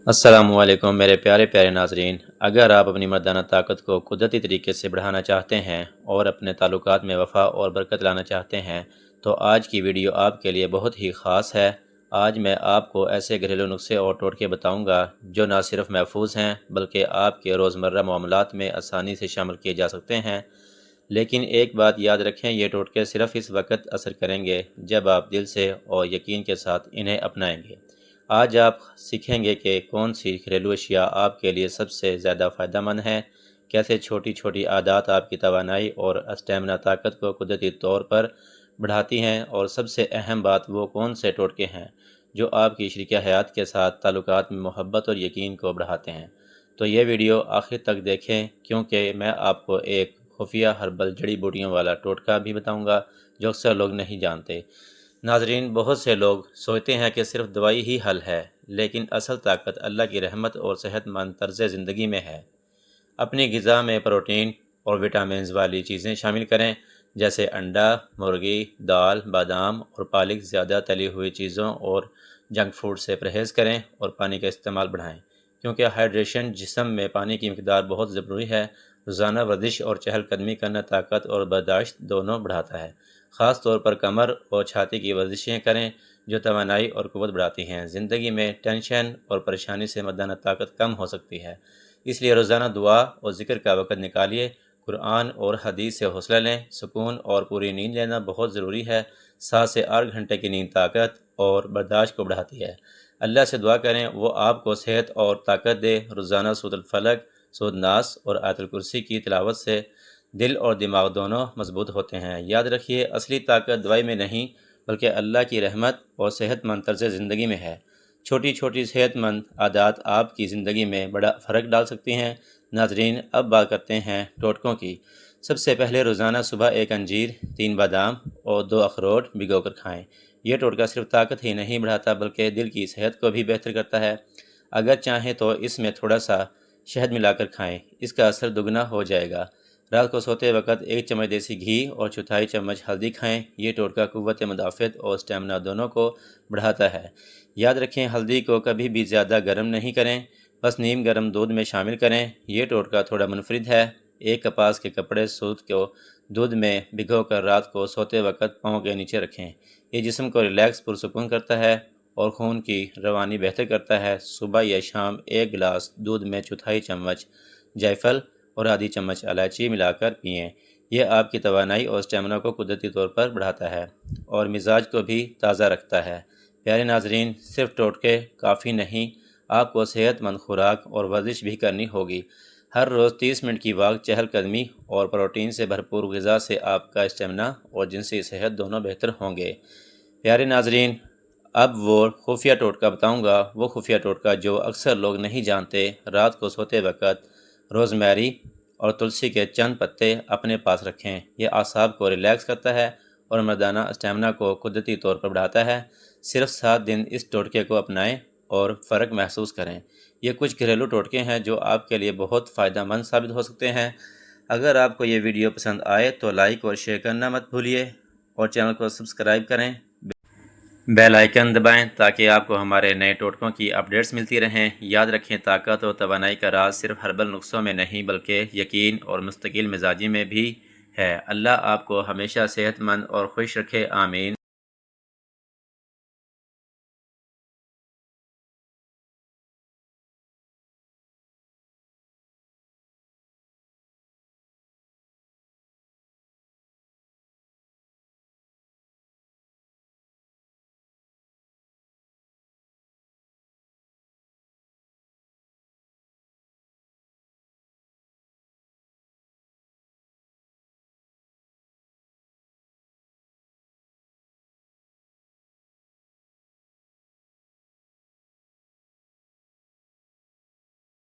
السلام علیکم میرے پیارے پیارے ناظرین، اگر آپ اپنی مردانہ طاقت کو قدرتی طریقے سے بڑھانا چاہتے ہیں اور اپنے تعلقات میں وفا اور برکت لانا چاہتے ہیں تو آج کی ویڈیو آپ کے لیے بہت ہی خاص ہے۔ آج میں آپ کو ایسے گھریلو نسخے اور ٹوٹکے بتاؤں گا جو نہ صرف محفوظ ہیں بلکہ آپ کے روزمرہ معاملات میں آسانی سے شامل کیے جا سکتے ہیں۔ لیکن ایک بات یاد رکھیں، یہ ٹوٹکے صرف اس وقت اثر کریں گے جب آپ دل سے اور یقین کے ساتھ انہیں اپنائیں گے۔ آج آپ سیکھیں گے کہ کون سی گھریلو اشیاء آپ کے لیے سب سے زیادہ فائدہ مند ہیں، کیسے چھوٹی چھوٹی عادات آپ کی توانائی اور اسٹیمنا طاقت کو قدرتی طور پر بڑھاتی ہیں، اور سب سے اہم بات وہ کون سے ٹوٹکے ہیں جو آپ کی شریک حیات کے ساتھ تعلقات میں محبت اور یقین کو بڑھاتے ہیں۔ تو یہ ویڈیو آخر تک دیکھیں، کیونکہ میں آپ کو ایک خفیہ ہربل جڑی بوٹیوں والا ٹوٹکا بھی بتاؤں گا جو اکثر لوگ نہیں جانتے۔ ناظرین، بہت سے لوگ سوچتے ہیں کہ صرف دوائی ہی حل ہے، لیکن اصل طاقت اللہ کی رحمت اور صحت مند طرز زندگی میں ہے۔ اپنی غذا میں پروٹین اور وٹامنز والی چیزیں شامل کریں، جیسے انڈا، مرغی، دال، بادام اور پالک۔ زیادہ تلی ہوئی چیزوں اور جنک فوڈ سے پرہیز کریں اور پانی کا استعمال بڑھائیں، کیونکہ ہائیڈریشن جسم میں پانی کی مقدار بہت ضروری ہے۔ روزانہ ورزش اور چہل قدمی کرنا طاقت اور برداشت دونوں بڑھاتا ہے۔ خاص طور پر کمر اور چھاتی کی ورزشیں کریں جو توانائی اور قوت بڑھاتی ہیں۔ زندگی میں ٹینشن اور پریشانی سے مردانہ طاقت کم ہو سکتی ہے، اس لیے روزانہ دعا اور ذکر کا وقت نکالیے۔ قرآن اور حدیث سے حوصلہ لیں۔ سکون اور پوری نیند لینا بہت ضروری ہے۔ 7 سے 8 گھنٹے کی نیند طاقت اور برداشت کو بڑھاتی ہے۔ اللہ سے دعا کریں وہ آپ کو صحت اور طاقت دے۔ روزانہ سورۃ الفلق، سورۃ الناس اور آیت الکرسی کی تلاوت سے دل اور دماغ دونوں مضبوط ہوتے ہیں۔ یاد رکھیے، اصلی طاقت دوائی میں نہیں بلکہ اللہ کی رحمت اور صحت مند طرز زندگی میں ہے۔ چھوٹی چھوٹی صحت مند عادات آپ کی زندگی میں بڑا فرق ڈال سکتی ہیں۔ ناظرین، اب بات کرتے ہیں ٹوٹکوں کی۔ سب سے پہلے، روزانہ صبح 1 انجیر، 3 بادام اور 2 اخروٹ بھگو کر کھائیں۔ یہ ٹوٹکا صرف طاقت ہی نہیں بڑھاتا بلکہ دل کی صحت کو بھی بہتر کرتا ہے۔ اگر چاہیں تو اس میں تھوڑا سا شہد ملا کر کھائیں، اس کا اثر دگنا ہو جائے گا۔ رات کو سوتے وقت 1 چمچ دیسی گھی اور چوتھائی چمچ ہلدی کھائیں۔ یہ ٹوٹکا قوت مدافعت اور اسٹیمنا دونوں کو بڑھاتا ہے۔ یاد رکھیں، ہلدی کو کبھی بھی زیادہ گرم نہیں کریں، بس نیم گرم دودھ میں شامل کریں۔ یہ ٹوٹکا تھوڑا منفرد ہے۔ ایک کپاس کے کپڑے سوت کو دودھ میں بھگو کر رات کو سوتے وقت پاؤں کے نیچے رکھیں۔ یہ جسم کو ریلیکس پرسکون کرتا ہے اور خون کی روانی بہتر کرتا ہے۔ صبح یا شام 1 گلاس دودھ میں چوتھائی چمچ جائفل اور آدھی چمچ الائچی ملا کر پئیں۔ یہ آپ کی توانائی اور اسٹیمنا کو قدرتی طور پر بڑھاتا ہے اور مزاج کو بھی تازہ رکھتا ہے۔ پیارے ناظرین، صرف ٹوٹکے کافی نہیں، آپ کو صحت مند خوراک اور ورزش بھی کرنی ہوگی۔ ہر روز 30 منٹ کی واک، چہل قدمی اور پروٹین سے بھرپور غذا سے آپ کا اسٹیمنا اور جنسی صحت دونوں بہتر ہوں گے۔ پیارے ناظرین، اب وہ خفیہ ٹوٹکا بتاؤں گا، وہ خفیہ ٹوٹکا جو اکثر لوگ نہیں جانتے۔ رات کو سوتے وقت روز میری اور تلسی کے چند پتے اپنے پاس رکھیں۔ یہ اعصاب کو ریلیکس کرتا ہے اور مردانہ اسٹیمنا کو قدرتی طور پر بڑھاتا ہے۔ صرف 7 دن اس ٹوٹکے کو اپنائیں اور فرق محسوس کریں۔ یہ کچھ گھریلو ٹوٹکے ہیں جو آپ کے لیے بہت فائدہ مند ثابت ہو سکتے ہیں۔ اگر آپ کو یہ ویڈیو پسند آئے تو لائک اور شیئر کرنا مت بھولیے، اور چینل کو سبسکرائب کریں، بیل آئیکن دبائیں تاکہ آپ کو ہمارے نئے ٹوٹکوں کی اپڈیٹس ملتی رہیں۔ یاد رکھیں، طاقت اور توانائی کا راز صرف ہربل نسخوں میں نہیں بلکہ یقین اور مستقل مزاجی میں بھی ہے۔ اللہ آپ کو ہمیشہ صحت مند اور خوش رکھے، آمین۔